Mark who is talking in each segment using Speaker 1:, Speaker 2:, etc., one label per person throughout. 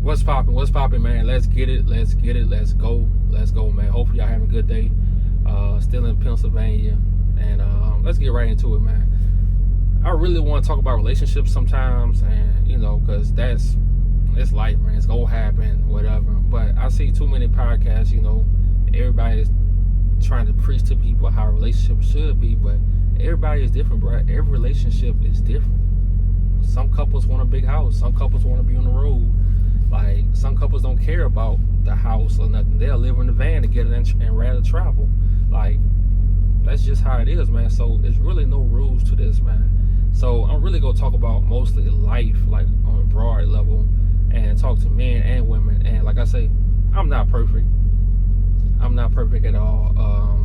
Speaker 1: What's popping, man? Let's get it. Let's go, man. Hopefully y'all having a good day. Still in Pennsylvania, and let's get right into it, man. I really want to talk about relationships sometimes, and because it's life, man. It's gonna happen, whatever. But I see too many podcasts, everybody's trying to preach to people how a relationship should be, but everybody is different, bro. Every relationship is different. Some couples want a big house. Some couples want to be on the road. Like, some couples don't care about the house or nothing. They'll live in the van together and rather travel. Like, that's just how it is, man. So there's really no rules to this, man. So I'm really gonna talk about mostly life, like on a broad level, and talk to men and women. And like I say, I'm not perfect. I'm not perfect at all.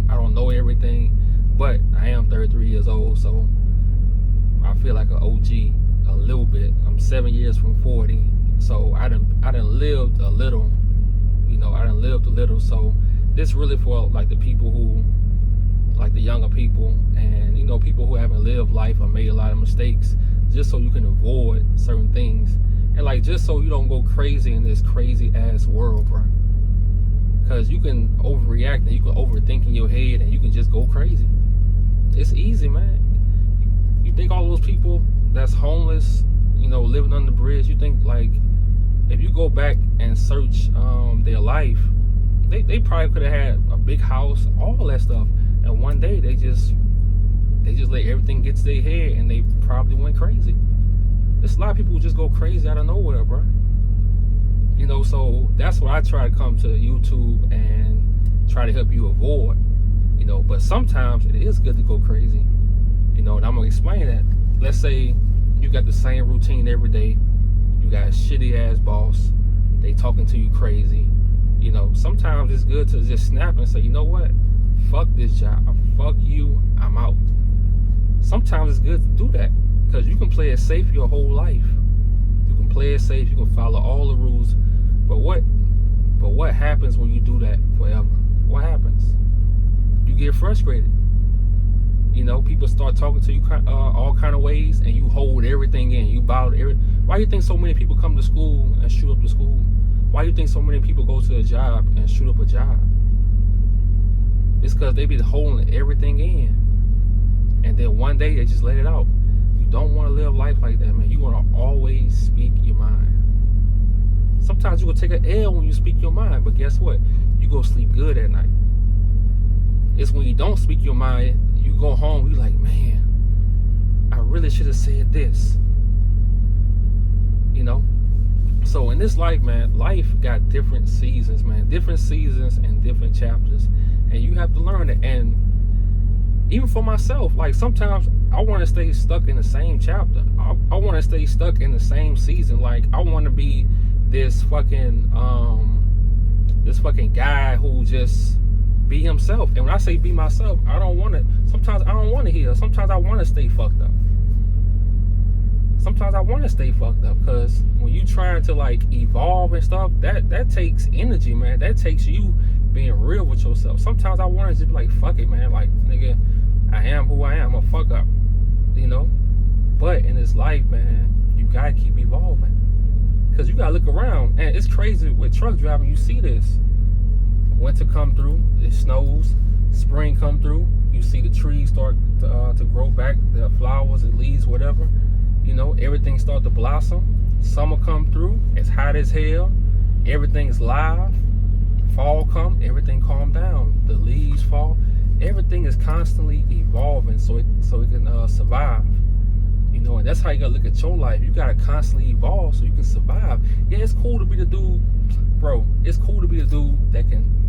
Speaker 1: I don't know everything, but I am 33 years old, so I feel like an OG a little bit. I'm 7 years from 40. So I done lived a little, So this really for like the people who, like the younger people, and people who haven't lived life or made a lot of mistakes, just so you can avoid certain things, and like just so you don't go crazy in this crazy ass world, bro. Cause you can overreact and you can overthink in your head and you can just go crazy. It's easy, man. You think all those people that's homeless, living under the bridge, you think like, if you go back and search their life, they probably could have had a big house, all that stuff, and one day they just let everything get to their head and they probably went crazy. There's a lot of people who just go crazy out of nowhere, bro. So that's what I try to come to YouTube and try to help you avoid. But sometimes it is good to go crazy. And I'm gonna explain that. Let's say you got the same routine every day. You got a shitty ass boss. They talking to you crazy. Sometimes it's good to just snap and say, you know what? Fuck this job. Fuck you. I'm out. Sometimes it's good to do that because you can play it safe your whole life. You can play it safe. You can follow all the rules. But what happens when you do that forever? What happens? You get frustrated. People start talking to you all kind of ways, and you hold everything in. You bottle everything. Why do you think so many people come to school and shoot up the school? Why do you think so many people go to a job and shoot up a job? It's because they be holding everything in, and then one day they just let it out. You don't want to live life like that, man. You want to always speak your mind. Sometimes you will take an L when you speak your mind, but guess what? You go sleep good at night. It's when you don't speak your mind, you go home, you like, man, I really should have said this. So in this life, man, life got different seasons, man. Different seasons and different chapters. And you have to learn it. And even for myself, like sometimes I want to stay stuck in the same chapter. I want to stay stuck in the same season. Like I want to be this fucking guy who just be himself. And when I say be myself, sometimes I don't want to heal. Sometimes I want to stay fucked up. Sometimes I want to stay fucked up, because when you trying to like evolve and stuff, that takes energy, man. That takes you being real with yourself. Sometimes I want to just be like, fuck it, man. Like, nigga, I am who I am. I'm a fuck up, But in this life, man, you gotta keep evolving, because you gotta look around. And it's crazy with truck driving. You see this. Winter come through, it snows. Spring come through, you see the trees start to grow back, the flowers and leaves, whatever. Everything start to blossom. Summer come through, it's hot as hell. Everything's live. Fall come, everything calm down. The leaves fall. Everything is constantly evolving so it can survive. And that's how you gotta look at your life. You gotta constantly evolve so you can survive. Yeah, it's cool to be the dude, bro. It's cool to be the dude that can,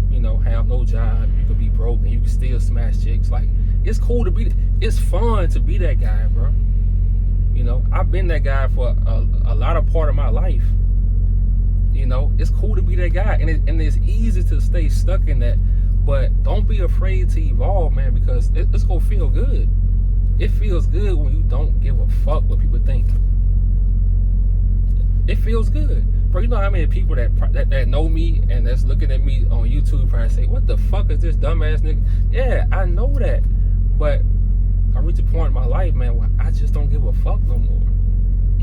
Speaker 1: have no job. You can be broke and you can still smash chicks. Like, it's cool to be. It's fun to be that guy, bro. I've been that guy for a lot of part of my life. It's cool to be that guy, and it's easy to stay stuck in that. But don't be afraid to evolve, man, because it's gonna feel good. It feels good when you don't give a fuck what people think. It feels good. Bro, you know how many people that know me and that's looking at me on YouTube probably say, what the fuck is this dumbass nigga? Yeah, I know that. But I reached a point in my life, man, where I just don't give a fuck no more.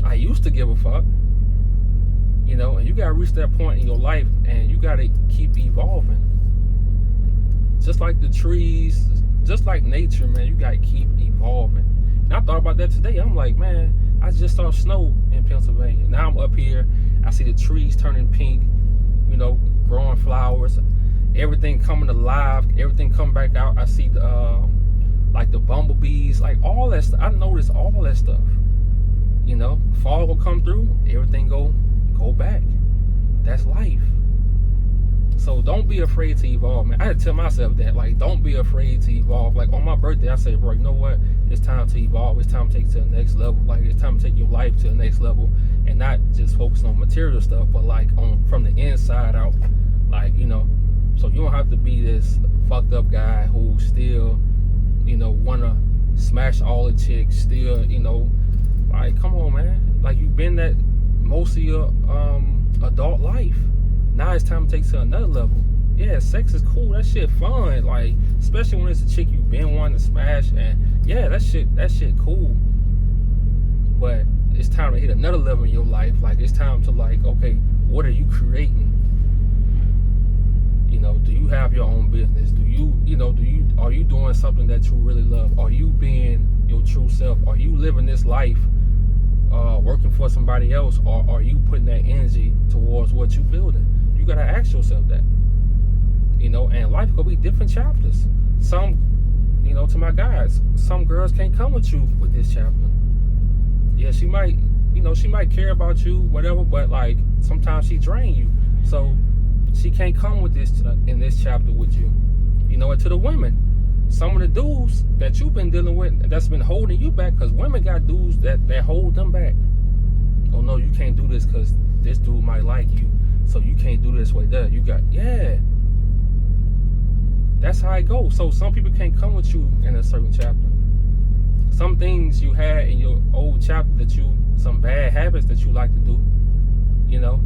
Speaker 1: I used to give a fuck. And you gotta reach that point in your life, and you gotta keep evolving. Just like the trees, just like nature, man, you gotta keep evolving. And I thought about that today. I'm like, man, I just saw snow in Pennsylvania. Now I'm up here, I see the trees turning pink, growing flowers, everything coming alive, everything coming back out. I see the like the bumblebees, like all that stuff. I noticed all that stuff. Fall will come through, everything go back. That's life. So don't be afraid to evolve, man. I had to tell myself that, like, don't be afraid to evolve. Like on my birthday, I said, bro, you know what? It's time to evolve. It's time to take it to the next level. Like it's time to take your life to the next level, and not just focusing on material stuff, but like from the inside out. Like, so you don't have to be this fucked up guy who still, wanna smash all the chicks, still, like, come on, man. Like, you've been that most of your adult life. Now it's time to take it to another level. Yeah, sex is cool. That shit fun. Like, especially when it's a chick you've been wanting to smash, and yeah, that shit cool. But it's time to hit another level in your life. Like, it's time to, like, okay, what are you creating? Do you have your own business? Are you doing something that you really love? Are you being your true self? Are you living this life working for somebody else, or are you putting that energy towards what you're building? You gotta ask yourself that. And life could be different chapters. Some, to my guys, some girls can't come with you with this chapter. Yeah, she might care about you, whatever, but like sometimes she drain you. So she can't come with this in this chapter with you. And to the women, some of the dudes that you've been dealing with that's been holding you back, because women got dudes that hold them back. Oh no, you can't do this because this dude might like you, so you can't do this way there. That's how it goes. So some people can't come with you in a certain chapter. Some things you had in your old chapter some bad habits that you like to do,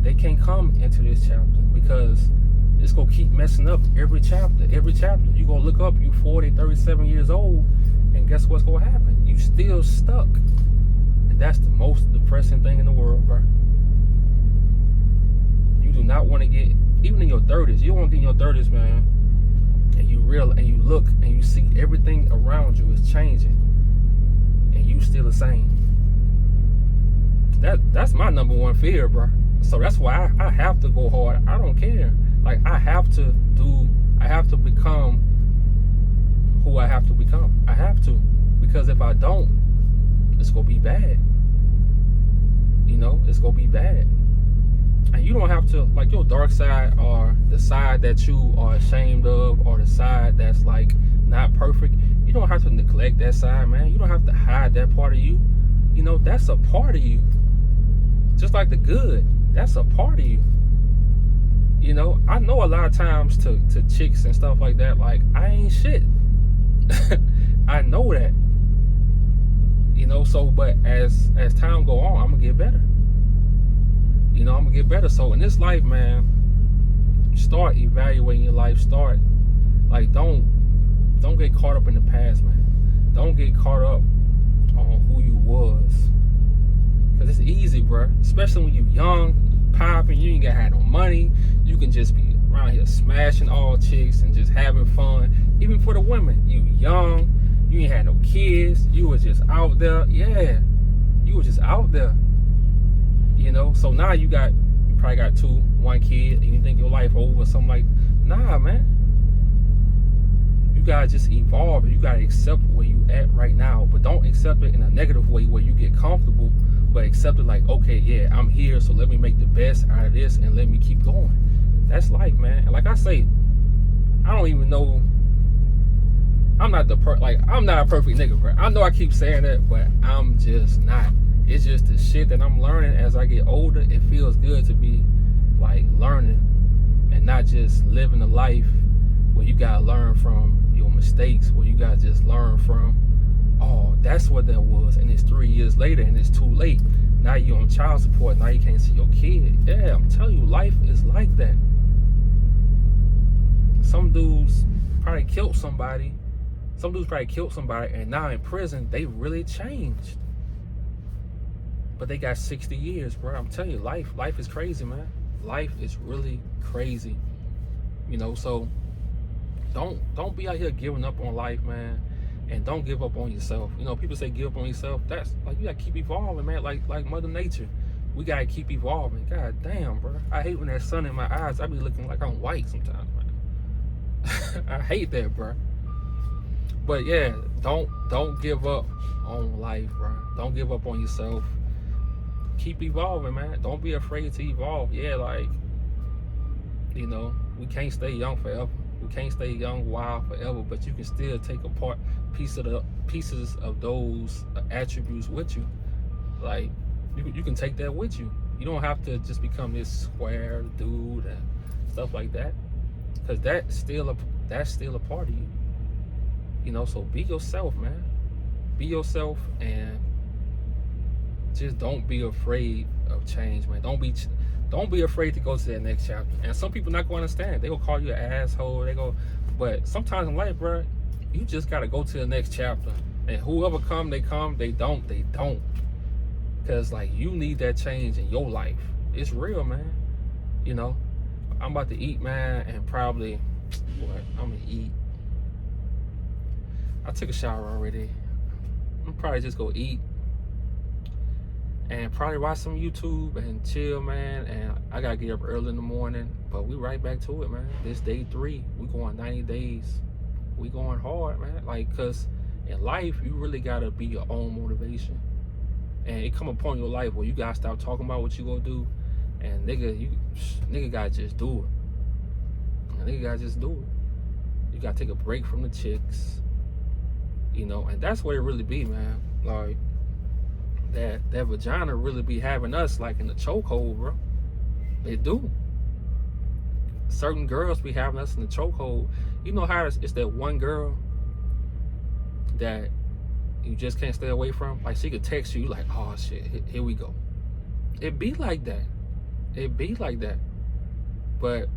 Speaker 1: they can't come into this chapter, because it's gonna keep messing up every chapter. You gonna look up, you 40, 37 years old, and guess what's gonna happen? You still stuck. And that's the most depressing thing in the world, bro. You do not want to get, even in your 30s, you don't want to get in your 30s, man, and you look and you see everything around you is changing, and you still the same. That's my number one fear, bro. So that's why I have to go hard. I don't care. Like, I have to become who I have to become. I have to. Because if I don't, it's going to be bad. It's going to be bad. And you don't have to, like, your dark side, or the side that you are ashamed of, or the side that's, like, not perfect, you don't have to neglect that side, man. You don't have to hide that part of you. That's a part of you. Just like the good, that's a part of you. I know a lot of times to chicks and stuff like that, like, I ain't shit. I know that. So, but as time go on, I'm gonna get better. I'm gonna get better. So in this life, man, start evaluating your life. Start, like, don't get caught up in the past, man. Don't get caught up on who you was. Cause it's easy, bro. Especially when you're young, popping, you ain't gotta have no money. You can just be around here smashing all chicks and just having fun. Even for the women, you young, you ain't had no kids, you was just out there. Yeah, you was just out there. So now you probably got 1 kid, and you think your life over or something like. Nah, man. You gotta just evolve. You gotta accept where you at right now, but don't accept it in a negative way where you get comfortable. But accept it like, okay, yeah, I'm here, so let me make the best out of this and let me keep going. That's life, man. And like I say, I don't even know. I'm not a perfect nigga, bro. I know I keep saying that, but I'm just not. It's just the shit that I'm learning as I get older. It feels good to be, like, learning and not just living a life where you gotta learn from your mistakes, where you gotta just learn from, oh, that's what that was, and it's 3 years later and it's too late. Now you're on child support, now you can't see your kid. Yeah, I'm telling you, life is like that. Some dudes probably killed somebody, and now in prison, they really changed. but they got 60 years, bro. I'm telling you, life is crazy, man. Life is really crazy. You know, so don't be out here giving up on life, man. And don't give up on yourself. You know, people say give up on yourself. That's like, you gotta keep evolving, man. Like Mother Nature. We gotta keep evolving. God damn, bro. I hate when that sun in my eyes, I be looking like I'm white sometimes, man. I hate that, bro. But yeah, don't give up on life, bro. Don't give up on yourself. Keep evolving, man. Don't be afraid to evolve. Yeah, like, you know, we can't stay young forever. We can't stay young wild forever, but you can still take apart pieces of those attributes with you. Like, you can take that with you. You don't have to just become this square dude and stuff like that, because that's still a part of you. You know, so be yourself, man. Be yourself, and just don't be afraid of change, man. Don't be afraid to go to that next chapter. And some people not going to understand. They gonna call you an asshole. But sometimes in life, bro, you just gotta go to the next chapter. And whoever come, they come. They don't. Cause like, you need that change in your life. It's real, man. You know, I'm about to eat, man, and probably I'm gonna eat. I took a shower already. I'm probably just go eat and probably watch some YouTube and chill, man. And I gotta get up early in the morning, but we right back to it, man. This day 3, we going 90 days. We going hard, man. Like, cause in life, you really gotta be your own motivation. And it come upon your life where you gotta stop talking about what you gonna do, and nigga gotta just do it. And nigga gotta just do it. You gotta take a break from the chicks, you know. And that's what it really be, man. Like, that vagina really be having us like in the chokehold, bro. It do. Certain girls be having us in the chokehold. You know how it's that one girl that you just can't stay away from? Like, she could text you like, oh shit, here we go. It be like that. It be like that. But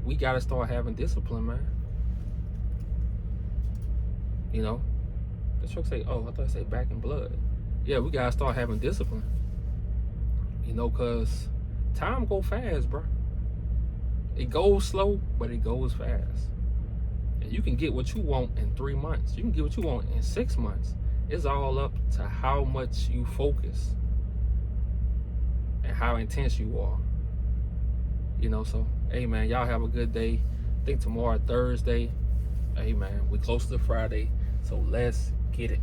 Speaker 1: we gotta start having discipline, man. You know? The truck say, oh, I thought I said back in blood. Yeah, we gotta start having discipline. You know, cause time go fast, bro. It goes slow, but it goes fast. And you can get what you want in 3 months. You can get what you want in 6 months. It's all up to how much you focus and how intense you are. You know, so, hey, man, y'all have a good day. I think tomorrow, Thursday. Hey, man, we close to Friday, so let's get it.